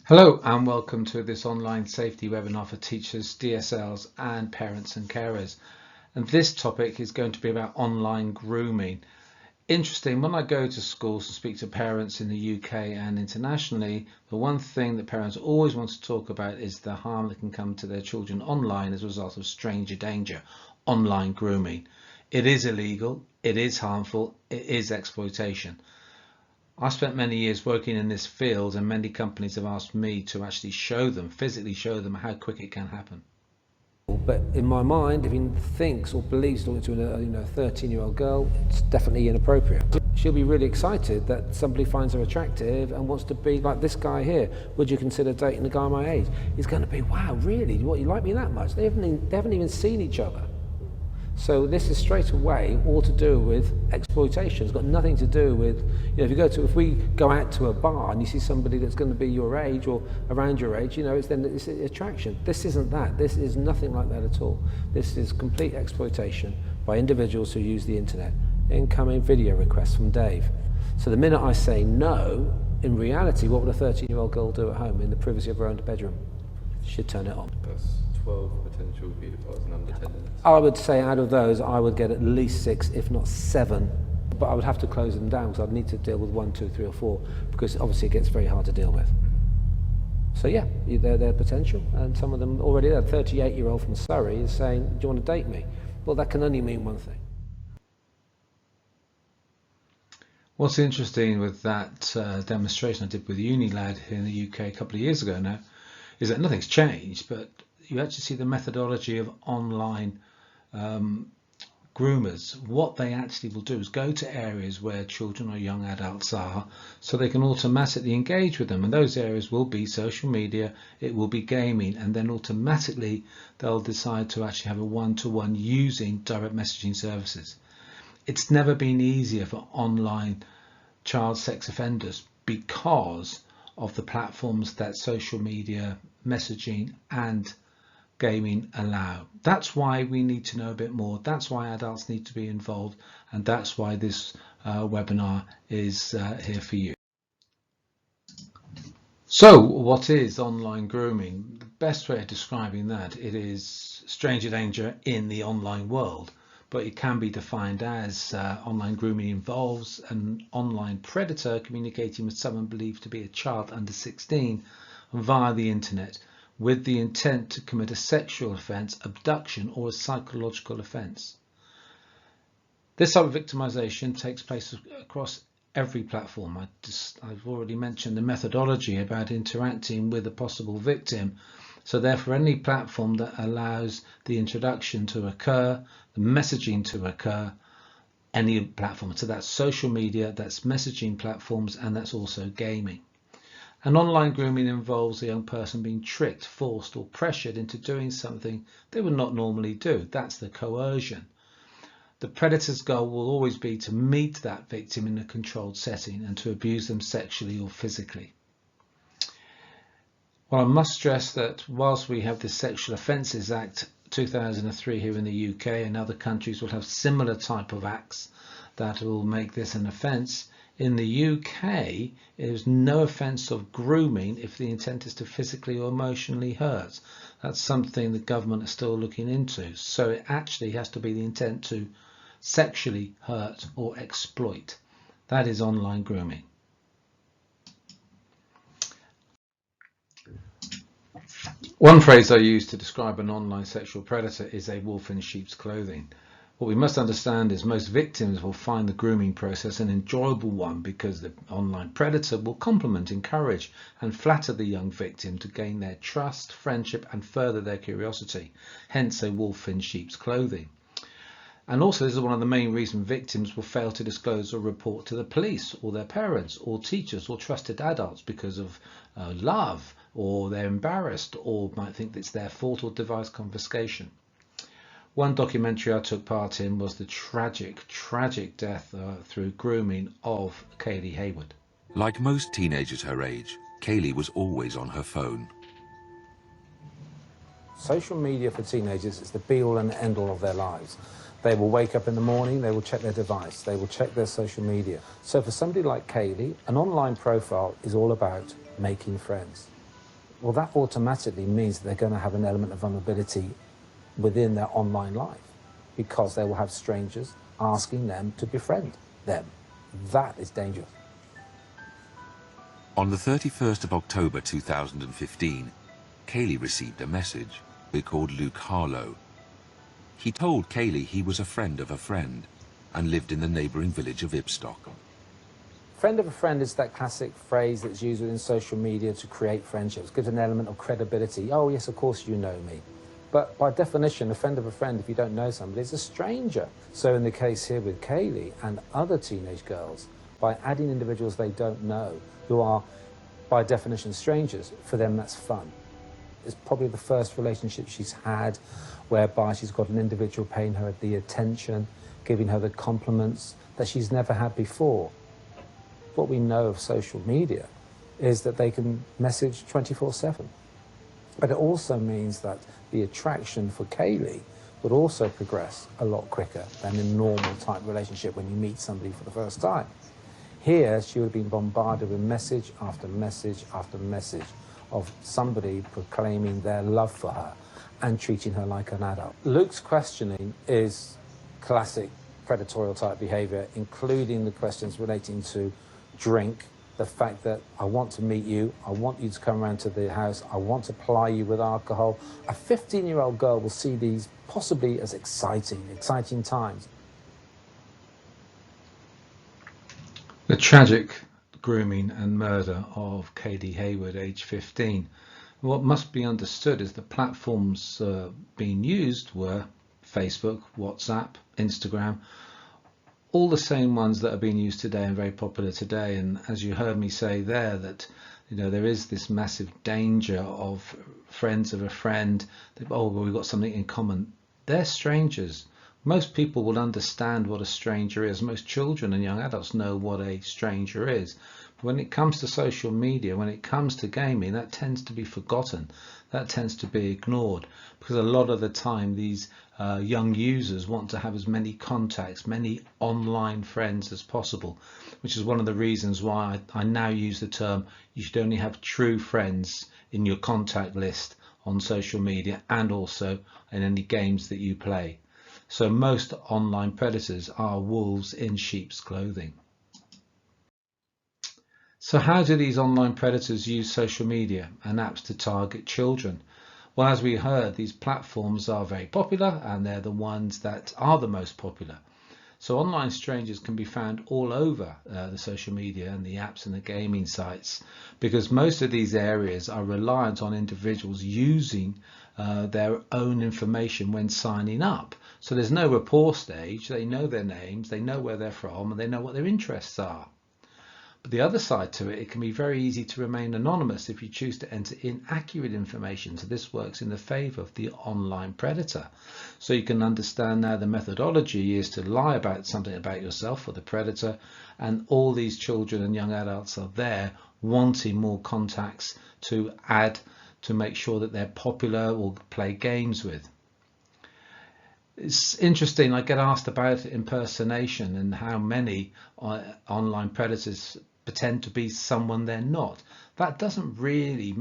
Hello and welcome to this online safety webinar for teachers, DSLs and parents and carers. And this topic is going to be about online grooming. Interesting, when I go to schools and speak to parents in the UK and internationally, the one thing that parents always want to talk about is the harm that can come to their children online as a result of stranger danger, online grooming. It is illegal, it is harmful, it is exploitation. I spent many years working in this field, and many companies have asked me to actually physically show them how quick it can happen. But in my mind, if he thinks or believes talking to a 13-year-old girl, it's definitely inappropriate. She'll be really excited that somebody finds her attractive and wants to be like this guy here. Would you consider dating a guy my age? He's going to be, wow, really? What, you like me that much? They haven't even seen each other. So this is straight away all to do with exploitation. It's got nothing to do with, if we go out to a bar and you see somebody that's going to be your age or around your age, it's attraction. This isn't that. This is nothing like that at all. This is complete exploitation by individuals who use the internet. Incoming video requests from Dave. So the minute I say no, in reality, what would a 13-year-old girl do at home in the privacy of her own bedroom? She'd turn it on. That's 12 potential paedophiles and under 10. I would say out of those, I would get at least 6, if not 7. But I would have to close them down because I'd need to deal with 1, 2, 3 or 4 because obviously it gets very hard to deal with. So yeah, they're potential, and some of them already there. A 38-year-old from Surrey is saying, do you want to date me? Well, that can only mean one thing. What's interesting with that demonstration I did with Unilad here in the UK a couple of years ago now is that nothing's changed, but you actually see the methodology of online groomers. What they actually will do is go to areas where children or young adults are so they can automatically engage with them, and those areas will be social media, it will be gaming, and then automatically they'll decide to actually have a one-to-one using direct messaging services. It's never been easier for online child sex offenders because of the platforms that social media, messaging and gaming allow. That's why we need to know a bit more. That's why adults need to be involved, and that's why this webinar is here for you. So what is online grooming? The best way of describing that, it is stranger danger in the online world, but it can be defined as online grooming involves an online predator communicating with someone believed to be a child under 16 via the internet, with the intent to commit a sexual offence, abduction or a psychological offence. This type of victimisation takes place across every platform. I've already mentioned the methodology about interacting with a possible victim. So therefore any platform that allows the introduction to occur, the messaging to occur, any platform. So that's social media, that's messaging platforms, and that's also gaming. And online grooming involves a young person being tricked, forced or pressured into doing something they would not normally do. That's the coercion. The predator's goal will always be to meet that victim in a controlled setting and to abuse them sexually or physically. Well, I must stress that whilst we have the Sexual Offences Act 2003 here in the UK, and other countries will have similar type of acts that will make this an offence, in the UK, there is no offence of grooming if the intent is to physically or emotionally hurt. That's something the government is still looking into. So it actually has to be the intent to sexually hurt or exploit. That is online grooming. One phrase I use to describe an online sexual predator is a wolf in sheep's clothing. What we must understand is most victims will find the grooming process an enjoyable one because the online predator will compliment, encourage and flatter the young victim to gain their trust, friendship and further their curiosity, hence a wolf in sheep's clothing. And also this is one of the main reasons victims will fail to disclose or report to the police or their parents or teachers or trusted adults because of love, or they're embarrassed or might think it's their fault, or device confiscation. One documentary I took part in was the tragic death through grooming of Kaylee Hayward. Like most teenagers her age, Kaylee was always on her phone. Social media for teenagers is the be-all and end-all of their lives. They will wake up in the morning, they will check their device, they will check their social media. So for somebody like Kaylee, an online profile is all about making friends. Well, that automatically means that they're going to have an element of vulnerability within their online life, because they will have strangers asking them to befriend them. That is dangerous. On the 31st of October 2015, Kaylee received a message. He called Luke Harlow. He told Kaylee he was a friend of a friend and lived in the neighbouring village of Ibstock. Friend of a friend is that classic phrase that's used within social media to create friendships, gives an element of credibility. Oh yes, of course you know me. But by definition, a friend of a friend, if you don't know somebody, is a stranger. So in the case here with Kaylee and other teenage girls, by adding individuals they don't know, who are by definition strangers, for them that's fun. It's probably the first relationship she's had whereby she's got an individual paying her the attention, giving her the compliments that she's never had before. What we know of social media is that they can message 24/7. But it also means that the attraction for Kaylee would also progress a lot quicker than in a normal type relationship when you meet somebody for the first time. Here, she would have been bombarded with message after message after message of somebody proclaiming their love for her and treating her like an adult. Luke's questioning is classic predatorial type behavior, including the questions relating to drink, the fact that I want to meet you, I want you to come around to the house, I want to ply you with alcohol. A 15-year-old girl will see these possibly as exciting times. The tragic grooming and murder of Katie Hayward, age 15. What must be understood is the platforms being used were Facebook, WhatsApp, Instagram, all the same ones that are being used today and very popular today. And as you heard me say there, that there is this massive danger of friends of a friend that, oh well, we've got something in common. They're strangers. Most people will understand what a stranger is. Most children and young adults know what a stranger is. But when it comes to social media, when it comes to gaming, that tends to be forgotten. That tends to be ignored, because a lot of the time these young users want to have as many contacts, many online friends as possible, which is one of the reasons why I now use the term you should only have true friends in your contact list on social media and also in any games that you play. So most online predators are wolves in sheep's clothing. So how do these online predators use social media and apps to target children? Well, as we heard, these platforms are very popular and they're the ones that are the most popular. So online strangers can be found all over the social media and the apps and the gaming sites, because most of these areas are reliant on individuals using their own information when signing up. So there's no rapport stage. They know their names, they know where they're from, and they know what their interests are. But the other side to it, it can be very easy to remain anonymous if you choose to enter inaccurate information. So this works in the favor of the online predator. So you can understand now the methodology is to lie about something about yourself or the predator, and all these children and young adults are there wanting more contacts to add to make sure that they're popular or play games with. It's interesting, I get asked about impersonation and how many online predators pretend to be someone they're not. That doesn't really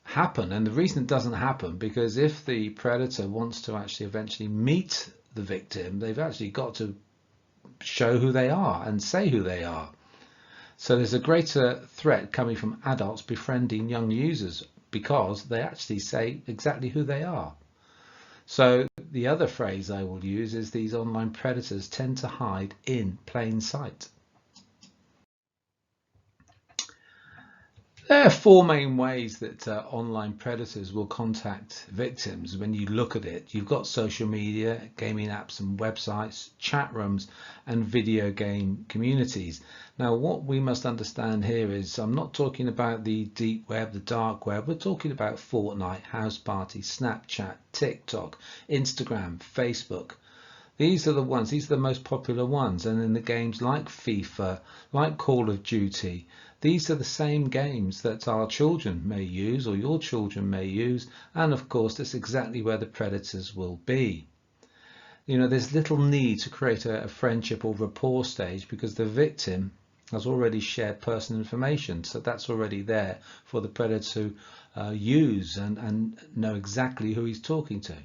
happen, and the reason it doesn't happen because if the predator wants to actually eventually meet the victim, they've actually got to show who they are and say who they are. So there's a greater threat coming from adults befriending young users because they actually say exactly who they are. So the other phrase I will use is these online predators tend to hide in plain sight. There are four main ways that online predators will contact victims. When you look at it, you've got social media, gaming apps and websites, chat rooms and video game communities. Now what we must understand here is I'm not talking about the deep web, the dark web. We're talking about Fortnite, House Party, Snapchat, TikTok, Instagram, Facebook. These are the ones, these are the most popular ones. And in the games like FIFA, like Call of Duty, these are the same games that our children may use or your children may use. And of course, that's exactly where the predators will be. There's little need to create a friendship or rapport stage because the victim has already shared personal information, so that's already there for the predator to use and know exactly who he's talking to.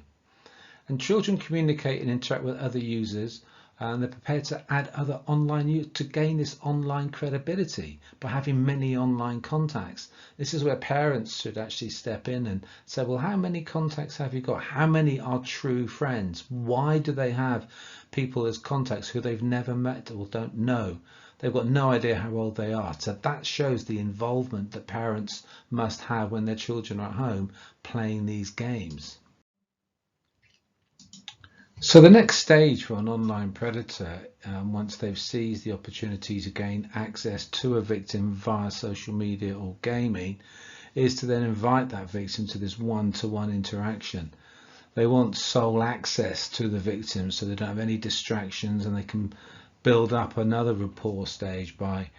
And children communicate and interact with other users, and they're prepared to add other online use to gain this online credibility by having many online contacts. This is where parents should actually step in and say, well, how many contacts have you got? How many are true friends? Why do they have people as contacts who they've never met or don't know? They've got no idea how old they are. So that shows the involvement that parents must have when their children are at home playing these games. So the next stage for an online predator, once they've seized the opportunity to gain access to a victim via social media or gaming, is to then invite that victim to this one-to-one interaction. They want sole access to the victim so they don't have any distractions, and they can build up another rapport stage by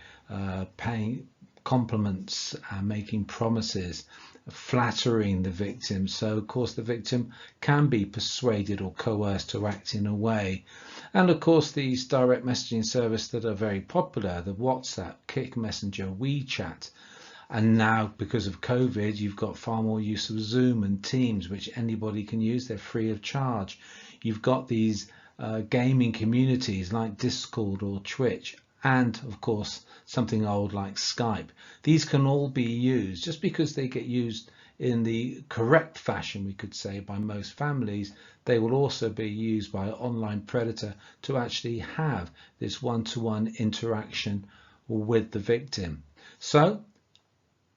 paying compliments, making promises, flattering the victim. So of course the victim can be persuaded or coerced to act in a way. And of course these direct messaging services that are very popular, the WhatsApp, Kik Messenger, WeChat, and now because of COVID you've got far more use of Zoom and Teams, which anybody can use. They're free of charge. You've got these gaming communities like Discord or Twitch, and of course something old like Skype. These can all be used. Just because they get used in the correct fashion, we could say, by most families, they will also be used by an online predator to actually have this one-to-one interaction with the victim. So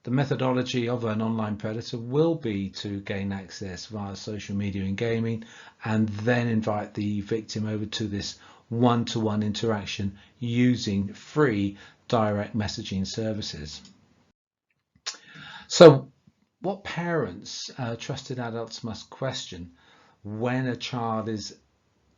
the methodology of an online predator will be to gain access via social media and gaming, and then invite the victim over to this one-to-one interaction using free direct messaging services. So what parents, trusted adults, must question when a child is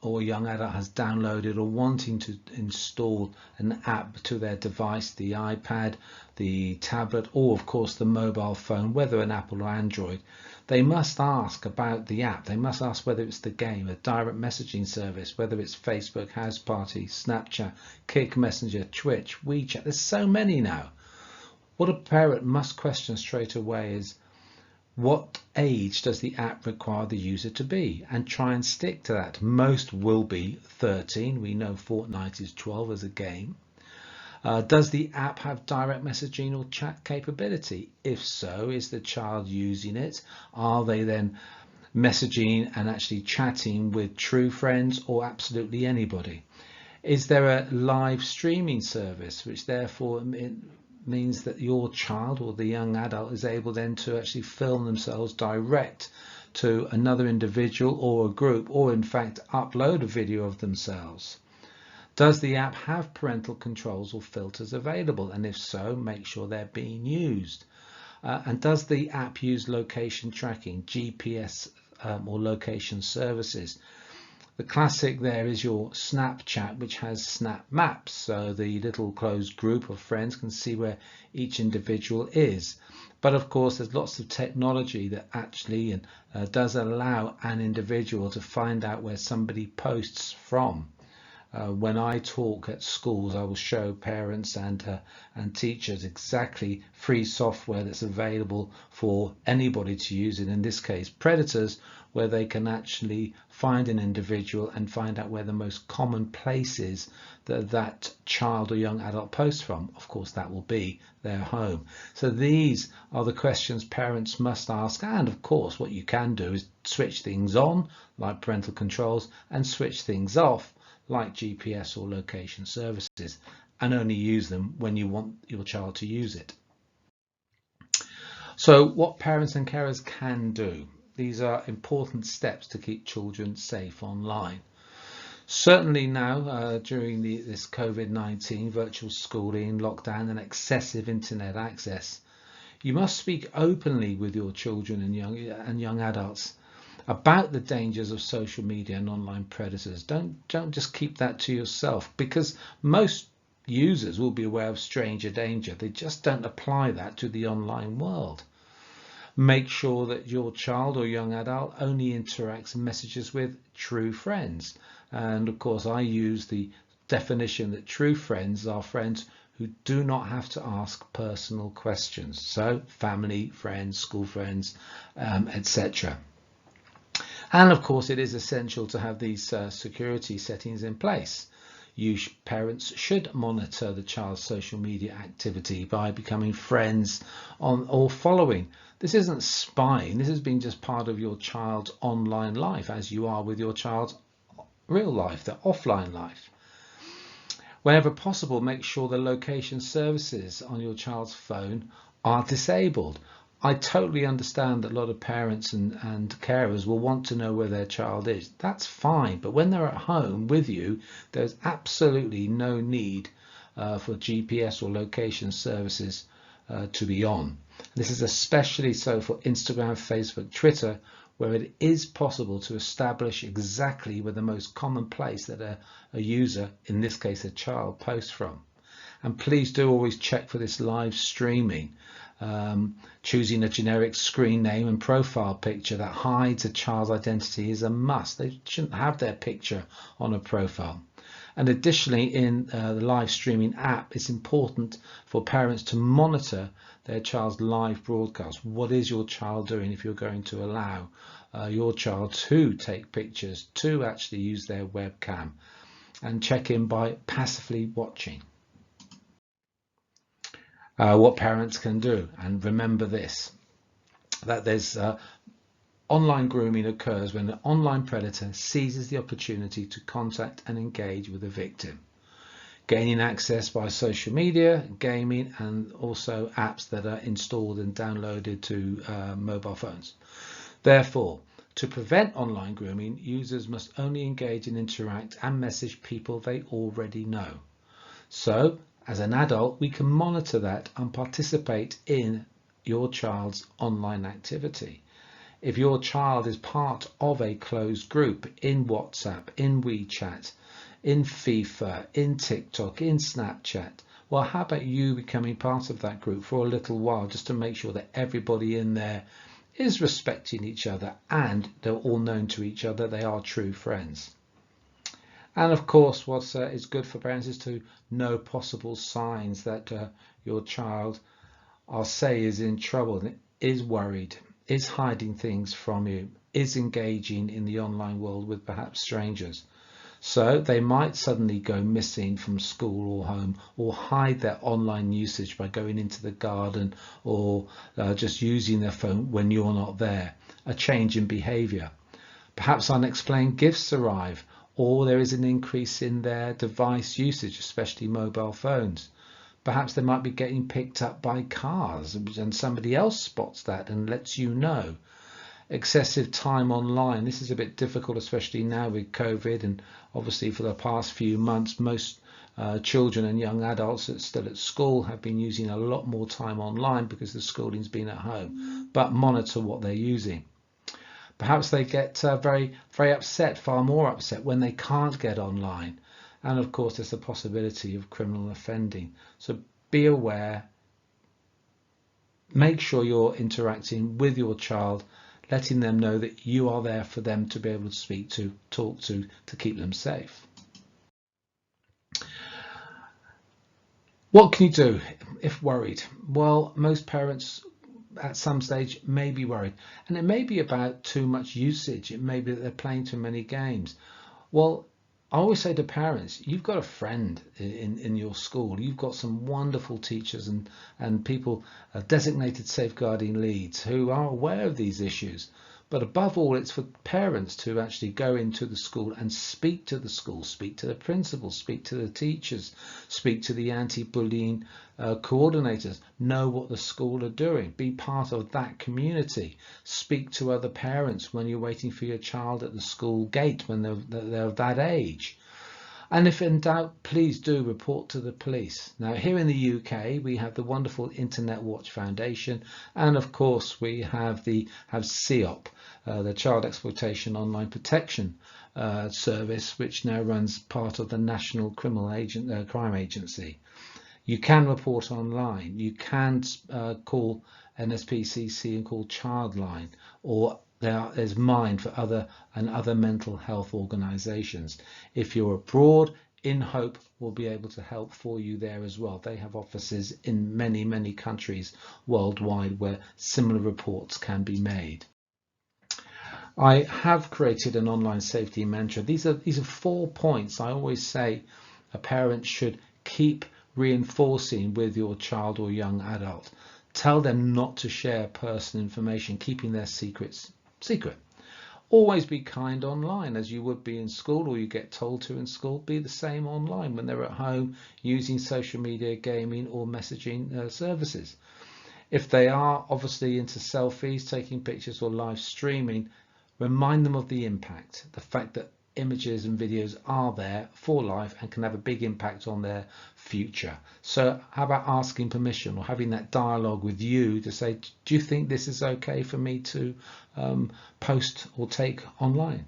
or a young adult has downloaded or wanting to install an app to their device, the iPad, the tablet, or of course the mobile phone, whether an Apple or Android, they must ask about the app. They must ask whether it's the game, a direct messaging service, whether it's Facebook, House Party, Snapchat, Kik Messenger, Twitch, WeChat. There's so many now. What a parent must question straight away is, what age does the app require the user to be, and try and stick to that. Most will be 13. We know Fortnite is 12 as a game. Does the app have direct messaging or chat capability? If so, is the child using it? Are they then messaging and actually chatting with true friends or absolutely anybody? Is there a live streaming service, which therefore means that your child or the young adult is able then to actually film themselves direct to another individual or a group, or in fact upload a video of themselves? Does the app have parental controls or filters available, and if so, make sure they're being used? And does the app use location tracking, GPS or location services? The classic there is your Snapchat, which has snap maps, so the little closed group of friends can see where each individual is. But of course there's lots of technology that actually does allow an individual to find out where somebody posts from. When I talk at schools, I will show parents and teachers exactly free software that's available for anybody to use, and in this case predators, where they can actually find an individual and find out where the most common place is that that child or young adult posts from. Of course that will be their home. So these are the questions parents must ask, and of course what you can do is switch things on like parental controls and switch things off like GPS or location services, and only use them when you want your child to use it. So what parents and carers can do. These are important steps to keep children safe online. Certainly now during this COVID-19 virtual schooling, lockdown and excessive internet access, you must speak openly with your children and young adults about the dangers of social media and online predators. Don't just keep that to yourself, because most users will be aware of stranger danger. They just don't apply that to the online world. Make sure that your child or young adult only interacts and messages with true friends. And of course I use the definition that true friends are friends who do not have to ask personal questions. So family, friends, school friends, etc. And of course, it is essential to have these security settings in place. You parents should monitor the child's social media activity by becoming friends on or following. This isn't spying. This has been just part of your child's online life, as you are with your child's real life, their offline life. Whenever possible, make sure the location services on your child's phone are disabled. I totally understand that a lot of parents and carers will want to know where their child is. That's fine, but when they're at home with you, there's absolutely no need for GPS or location services to be on. This is especially so for Instagram, Facebook, Twitter, where it is possible to establish exactly where the most common place that a user, in this case a child, posts from. And please do always check for this live streaming. Choosing a generic screen name and profile picture that hides a child's identity is a must. They shouldn't have their picture on a profile. And additionally, in the live streaming app, it's important for parents to monitor their child's live broadcast. What is your child doing if you're going to allow your child to take pictures, to actually use their webcam, and check in by passively watching. What parents can do, and remember this, that there's online grooming occurs when an online predator seizes the opportunity to contact and engage with a victim, gaining access by social media, gaming, and also apps that are installed and downloaded to mobile phones. Therefore, to prevent online grooming, users must only engage and interact and message people they already know. So, as an adult, we can monitor that and participate in your child's online activity. If your child is part of a closed group in WhatsApp, in WeChat, in FIFA, in TikTok, in Snapchat, well, how about you becoming part of that group for a little while, just to make sure that everybody in there is respecting each other and they're all known to each other, they are true friends. And of course, what is good for parents is to know possible signs that your child, I'll say, is in trouble, is worried, is hiding things from you, is engaging in the online world with perhaps strangers. So they might suddenly go missing from school or home, or hide their online usage by going into the garden or just using their phone when you're not there. A change in behavior. Perhaps unexplained gifts arrive, or there is an increase in their device usage, especially mobile phones. Perhaps they might be getting picked up by cars and somebody else spots that and lets you know. Excessive time online. This is a bit difficult, especially now with COVID, and obviously for the past few months, most children and young adults that are still at school have been using a lot more time online because the schooling's been at home. But monitor what they're using. Perhaps they get very upset, far more upset, when they can't get online. And of course, there's the possibility of criminal offending. So be aware. Make sure you're interacting with your child, letting them know that you are there for them to be able to speak to, talk to keep them safe. What can you do if worried? Well, most parents at some stage may be worried, and it may be about too much usage. It may be that they're playing too many games. Well, I always say to parents, you've got a friend in your school. You've got some wonderful teachers and people, designated safeguarding leads, who are aware of these issues. But above all, it's for parents to actually go into the school and speak to the school, speak to the principal, speak to the teachers, speak to the anti-bullying coordinators, know what the school are doing, be part of that community, speak to other parents when you're waiting for your child at the school gate when they're of that age. And if in doubt, please do report to the police. Now, here in the UK, we have the wonderful Internet Watch Foundation, and of course we have CEOP, the Child Exploitation Online Protection Service, which now runs part of the National Crime Agency. You can report online. You can call NSPCC and call Childline, or there's Mind for other mental health organisations. If you're abroad, In Hope will be able to help for you there as well. They have offices in many countries worldwide where similar reports can be made. I have created an online safety mantra. These are 4 points I always say a parent should keep reinforcing with your child or young adult. Tell them not to share personal information, keeping their secrets secret. Always be kind online as you would be in school, or you get told to in school. Be the same online when they're at home using social media, gaming or messaging services. If they are obviously into selfies, taking pictures or live streaming, remind them of the impact, the fact that images and videos are there for life and can have a big impact on their future. So how about asking permission or having that dialogue with you to say, do you think this is okay for me to post or take online?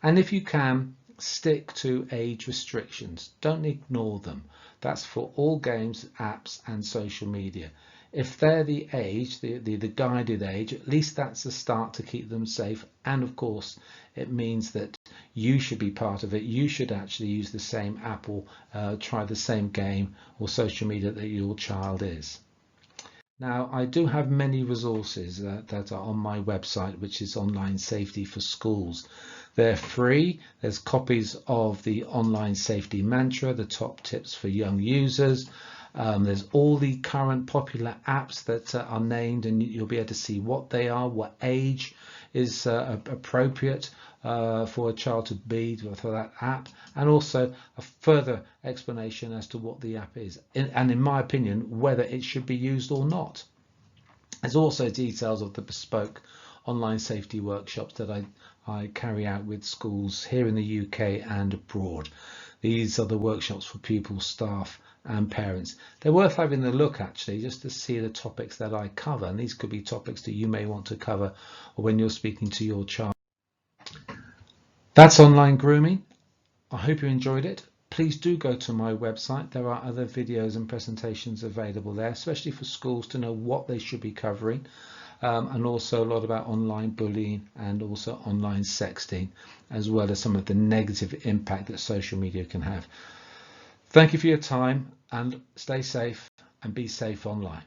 And if you can, stick to age restrictions. Don't ignore them. That's for all games, apps and social media. If they're the age, the guided age, at least that's a start to keep them safe. And of course, it means that you should be part of it. You should actually use the same app or try the same game or social media that your child is. Now, I do have many resources that are on my website, which is Online Safety for Schools. They're free. There's copies of the Online Safety Mantra, the top tips for young users. There's all the current popular apps that are named, and you'll be able to see what they are, what age is appropriate for a child to be for that app, and also a further explanation as to what the app is, and in my opinion, whether it should be used or not. There's also details of the bespoke online safety workshops that I carry out with schools here in the UK and abroad. These are the workshops for pupils, staff and parents. They're worth having a look actually, just to see the topics that I cover, and these could be topics that you may want to cover when you're speaking to your child. That's online grooming. I hope you enjoyed it. Please do go to my website. There are other videos and presentations available there, especially for schools to know what they should be covering, and also a lot about online bullying and also online sexting, as well as some of the negative impact that social media can have. Thank you for your time, and stay safe and be safe online.